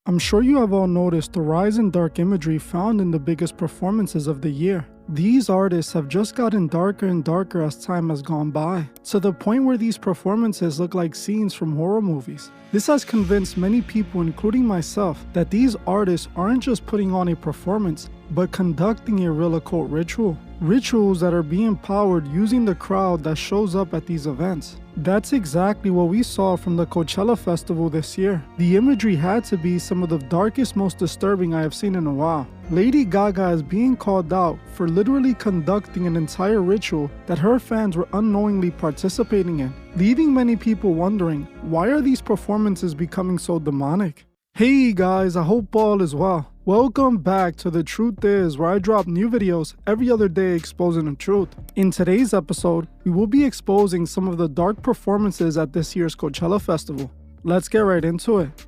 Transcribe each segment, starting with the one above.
I'm sure you have all noticed the rise in dark imagery found in the biggest performances of the year. These artists have just gotten darker and darker as time has gone by, to the point where these performances look like scenes from horror movies. This has convinced many people, including myself, that these artists aren't just putting on a performance, but conducting a real occult ritual. Rituals that are being powered using the crowd that shows up at these events. That's exactly what we saw from the Coachella festival this year. The imagery had to be some of the darkest, most disturbing I have seen in a while. Lady Gaga is being called out for literally conducting an entire ritual that her fans were unknowingly participating in, leaving many people wondering, why are these performances becoming so demonic? Hey guys, I hope all is well. Welcome back to The Truth Is, where I drop new videos every other day exposing the truth. In today's episode, we will be exposing some of the dark performances at this year's Coachella festival. Let's get right into it.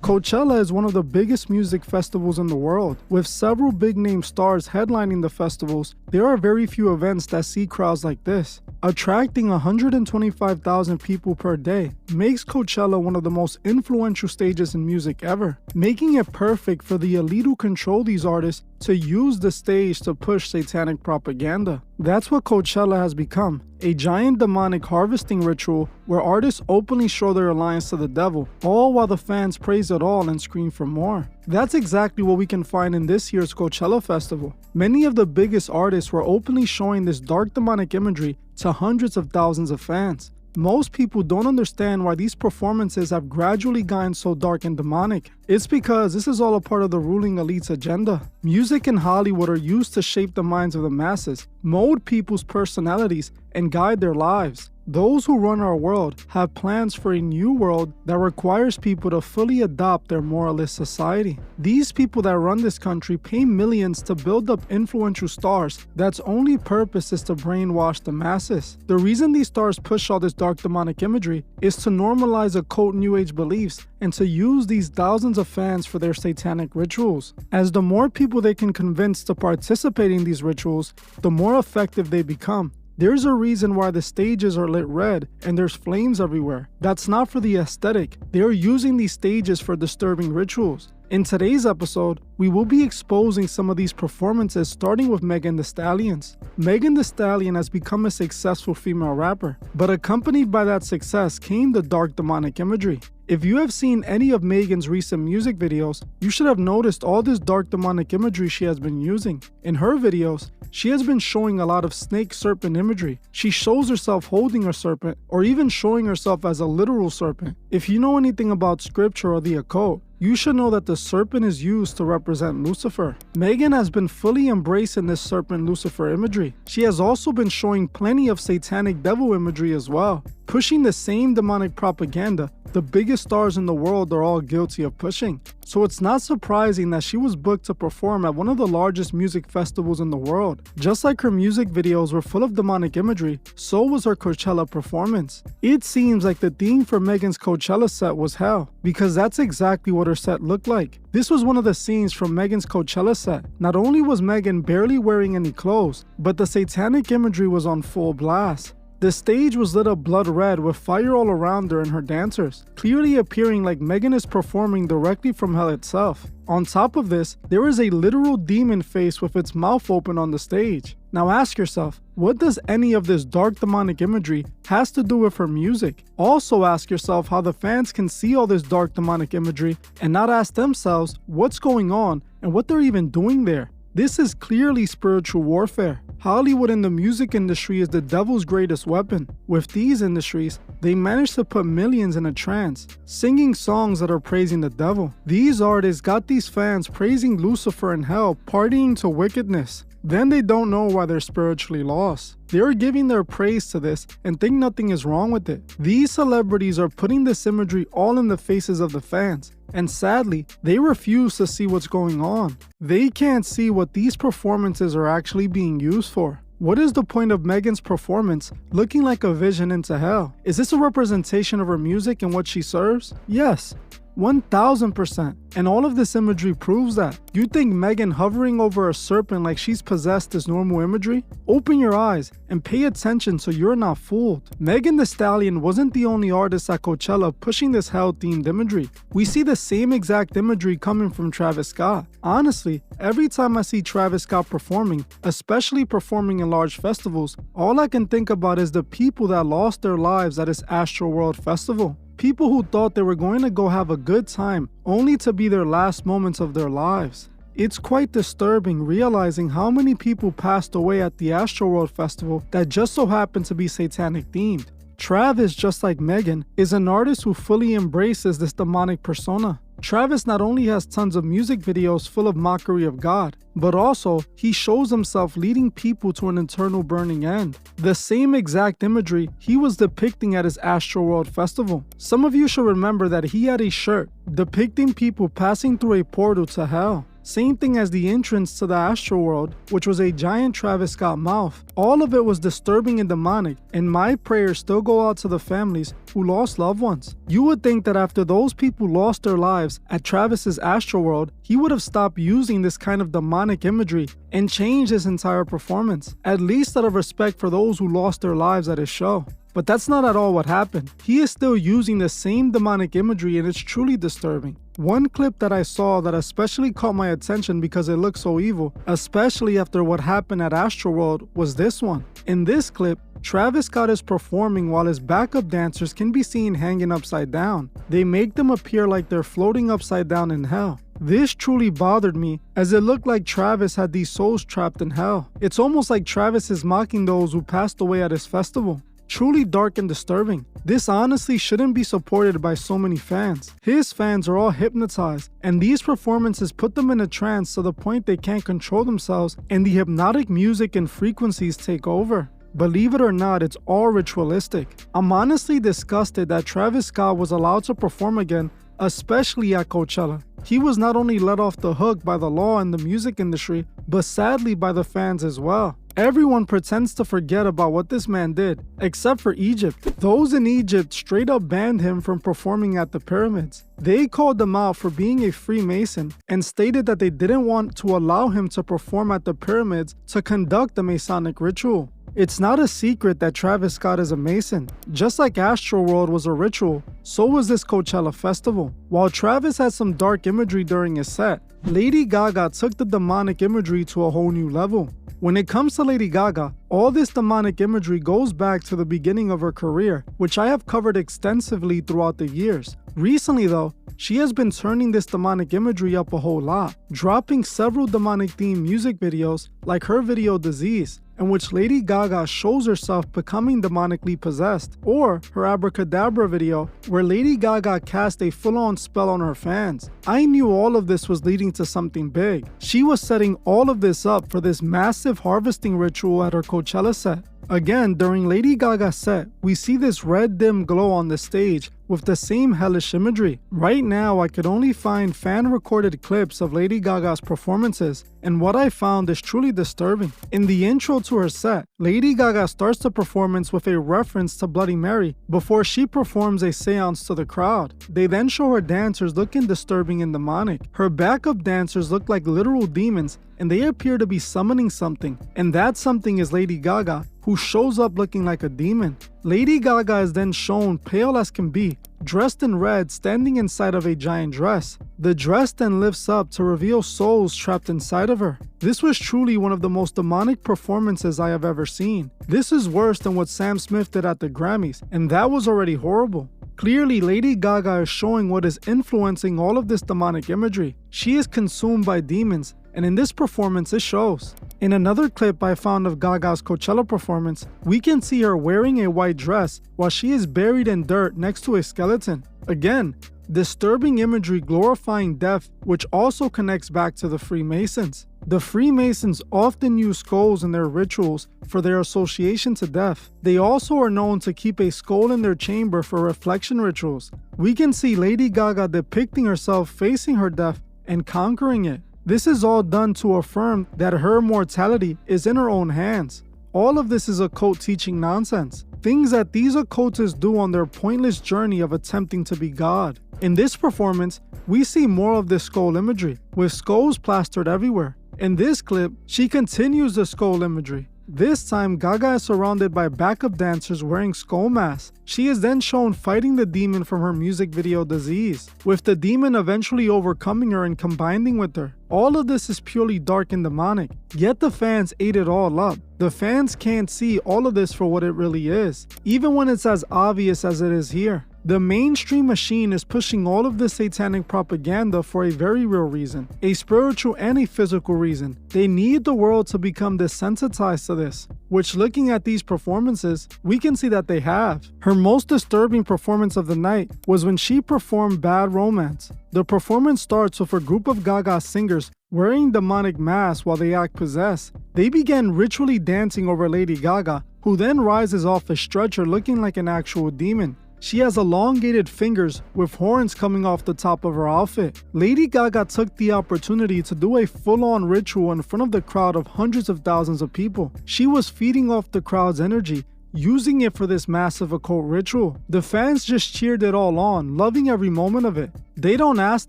Coachella is one of the biggest music festivals in the world. With several big-name stars headlining the festivals, there are very few events that see crowds like this. Attracting 125,000 people per day makes Coachella one of the most influential stages in music ever, making it perfect for the elite who control these artists to use the stage to push satanic propaganda. That's what Coachella has become, a giant demonic harvesting ritual where artists openly show their alliance to the devil, all while the fans praise it all and scream for more. That's exactly what we can find in this year's Coachella festival. Many of the biggest artists were openly showing this dark demonic imagery to hundreds of thousands of fans. Most people don't understand why these performances have gradually gotten so dark and demonic. It's because this is all a part of the ruling elite's agenda. Music and Hollywood are used to shape the minds of the masses, mold people's personalities, and guide their lives. Those who run our world have plans for a new world that requires people to fully adopt their moralist society. These people that run this country pay millions to build up influential stars that's only purpose is to brainwash the masses. The reason these stars push all this dark demonic imagery is to normalize occult New Age beliefs and to use these thousands of fans for their satanic rituals. As the more people they can convince to participate in these rituals, the more effective they become. There's a reason why the stages are lit red and there's flames everywhere. That's not for the aesthetic. They're using these stages for disturbing rituals. In today's episode, we will be exposing some of these performances, starting with Megan Thee Stallion. Megan Thee Stallion has become a successful female rapper, but accompanied by that success came the dark demonic imagery. If you have seen any of Megan's recent music videos, you should have noticed all this dark demonic imagery she has been using. In her videos, she has been showing a lot of snake serpent imagery. She shows herself holding a serpent, or even showing herself as a literal serpent. If you know anything about scripture or the occult, you should know that the serpent is used to represent Lucifer. Megan has been fully embracing this serpent Lucifer imagery. She has also been showing plenty of satanic devil imagery as well, pushing the same demonic propaganda the biggest stars in the world are all guilty of pushing. So it's not surprising that she was booked to perform at one of the largest music festivals in the world. Just like her music videos were full of demonic imagery, so was her Coachella performance. It seems like the theme for Megan's Coachella set was hell, because that's exactly what her set looked like. This was one of the scenes from Megan's Coachella set. Not only was Megan barely wearing any clothes, but the satanic imagery was on full blast. The stage was lit up blood red with fire all around her and her dancers, clearly appearing like Megan is performing directly from hell itself. On top of this, there is a literal demon face with its mouth open on the stage. Now ask yourself, what does any of this dark demonic imagery has to do with her music? Also ask yourself how the fans can see all this dark demonic imagery and not ask themselves what's going on and what they're even doing there. This is clearly spiritual warfare. Hollywood and the music industry is the devil's greatest weapon. With these industries, they manage to put millions in a trance, singing songs that are praising the devil. These artists got these fans praising Lucifer in hell, partying to wickedness. Then they don't know why they're spiritually lost. They're giving their praise to this and think nothing is wrong with it. These celebrities are putting this imagery all in the faces of the fans. And sadly, they refuse to see what's going on. They can't see what these performances are actually being used for. What is the point of Megan's performance looking like a vision into hell? Is this a representation of her music and what she serves? Yes. 1000%. And all of this imagery proves that. You think Megan hovering over a serpent like she's possessed is normal imagery? Open your eyes and pay attention so you're not fooled. Megan Thee Stallion wasn't the only artist at Coachella pushing this hell-themed imagery. We see the same exact imagery coming from Travis Scott. Honestly, every time I see Travis Scott performing, especially performing in large festivals, all I can think about is the people that lost their lives at his Astroworld festival. People who thought they were going to go have a good time, only to be their last moments of their lives. It's quite disturbing realizing how many people passed away at the Astroworld festival that just so happened to be satanic themed. Travis, just like Megan, is an artist who fully embraces this demonic persona. Travis not only has tons of music videos full of mockery of God, but also he shows himself leading people to an eternal burning end. The same exact imagery he was depicting at his Astroworld festival. Some of you should remember that he had a shirt depicting people passing through a portal to hell. Same thing as the entrance to the Astroworld, which was a giant Travis Scott mouth. All of it was disturbing and demonic, and my prayers still go out to the families who lost loved ones. You would think that after those people lost their lives at Travis's Astroworld, he would have stopped using this kind of demonic imagery and changed his entire performance, at least out of respect for those who lost their lives at his show. But that's not at all what happened. He is still using the same demonic imagery, and it's truly disturbing. One clip that I saw that especially caught my attention because it looked so evil, especially after what happened at Astroworld, was this one. In this clip, Travis Scott is performing while his backup dancers can be seen hanging upside down. They make them appear like they're floating upside down in hell. This truly bothered me, as it looked like Travis had these souls trapped in hell. It's almost like Travis is mocking those who passed away at his festival. Truly dark and disturbing. This honestly shouldn't be supported by so many fans. His fans are all hypnotized, and these performances put them in a trance to the point they can't control themselves, and the hypnotic music and frequencies take over. Believe it or not, it's all ritualistic. I'm honestly disgusted that Travis Scott was allowed to perform again, especially at Coachella. He was not only let off the hook by the law and the music industry, but sadly by the fans as well. Everyone pretends to forget about what this man did, except for Egypt. Those in Egypt straight up banned him from performing at the pyramids. They called him out for being a Freemason and stated that they didn't want to allow him to perform at the pyramids to conduct the Masonic ritual. It's not a secret that Travis Scott is a Mason. Just like Astroworld was a ritual, so was this Coachella festival. While Travis had some dark imagery during his set, Lady Gaga took the demonic imagery to a whole new level. When it comes to Lady Gaga, all this demonic imagery goes back to the beginning of her career, which I have covered extensively throughout the years. Recently though, she has been turning this demonic imagery up a whole lot, dropping several demonic themed music videos like her video Disease, in which Lady Gaga shows herself becoming demonically possessed, or her Abracadabra video, where Lady Gaga cast a full-on spell on her fans. I knew all of this was leading to something big. She was setting all of this up for this massive harvesting ritual at her Coachella set. Again, during Lady Gaga's set, we see this red dim glow on the stage with the same hellish imagery. Right now, I could only find fan-recorded clips of Lady Gaga's performances, and what I found is truly disturbing. In the intro to her set, Lady Gaga starts the performance with a reference to Bloody Mary before she performs a seance to the crowd. They then show her dancers looking disturbing and demonic. Her backup dancers look like literal demons, and they appear to be summoning something, and that something is Lady Gaga, who shows up looking like a demon. Lady Gaga is then shown pale as can be, dressed in red, standing inside of a giant dress. The dress then lifts up to reveal souls trapped inside of her. This was truly one of the most demonic performances I have ever seen. This is worse than what Sam Smith did at the Grammys, and that was already horrible. Clearly, Lady Gaga is showing what is influencing all of this demonic imagery. She is consumed by demons, and in this performance it shows. In another clip I found of Gaga's Coachella performance, we can see her wearing a white dress while she is buried in dirt next to a skeleton. Again, disturbing imagery glorifying death, which also connects back to the Freemasons. The Freemasons often use skulls in their rituals for their association to death. They also are known to keep a skull in their chamber for reflection rituals. We can see Lady Gaga depicting herself facing her death and conquering it. This is all done to affirm that her mortality is in her own hands. All of this is occult teaching nonsense. Things that these occultists do on their pointless journey of attempting to be God. In this performance, we see more of this skull imagery, with skulls plastered everywhere. In this clip, she continues the skull imagery. This time, Gaga is surrounded by backup dancers wearing skull masks. She is then shown fighting the demon from her music video Disease, with the demon eventually overcoming her and combining with her. All of this is purely dark and demonic, yet the fans ate it all up. The fans can't see all of this for what it really is, even when it's as obvious as it is here. The mainstream machine is pushing all of this satanic propaganda for a very real reason, a spiritual and a physical reason. They need the world to become desensitized to this, which looking at these performances, we can see that they have. Her most disturbing performance of the night was when she performed Bad Romance. The performance starts with a group of Gaga singers wearing demonic masks while they act possessed. They began ritually dancing over Lady Gaga, who then rises off a stretcher looking like an actual demon. She has elongated fingers with horns coming off the top of her outfit. Lady Gaga took the opportunity to do a full-on ritual in front of the crowd of hundreds of thousands of people. She was feeding off the crowd's energy, using it for this massive occult ritual. The fans just cheered it all on, loving every moment of it. They don't ask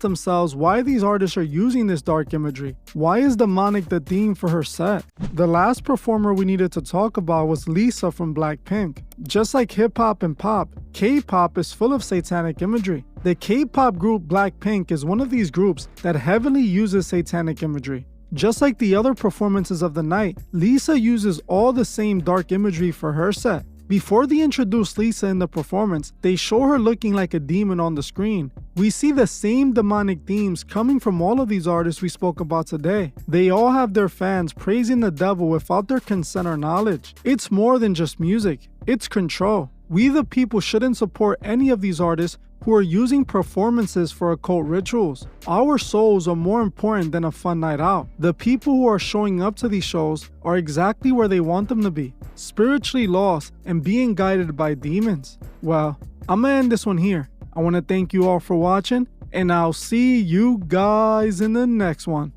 themselves why these artists are using this dark imagery. Why is demonic the theme for her set? The last performer we needed to talk about was Lisa from Blackpink. Just like hip-hop and pop, K-pop is full of satanic imagery. The K-pop group Blackpink is one of these groups that heavily uses satanic imagery. Just like the other performances of the night, Lisa uses all the same dark imagery for her set. Before they introduce Lisa in the performance, they show her looking like a demon on the screen. We see the same demonic themes coming from all of these artists we spoke about today. They all have their fans praising the devil without their consent or knowledge. It's more than just music, it's control. We the people shouldn't support any of these artists who are using performances for occult rituals. Our souls are more important than a fun night out. The people who are showing up to these shows are exactly where they want them to be, spiritually lost and being guided by demons. Well, I'm gonna end this one here. I want to thank you all for watching, and I'll see you guys in the next one.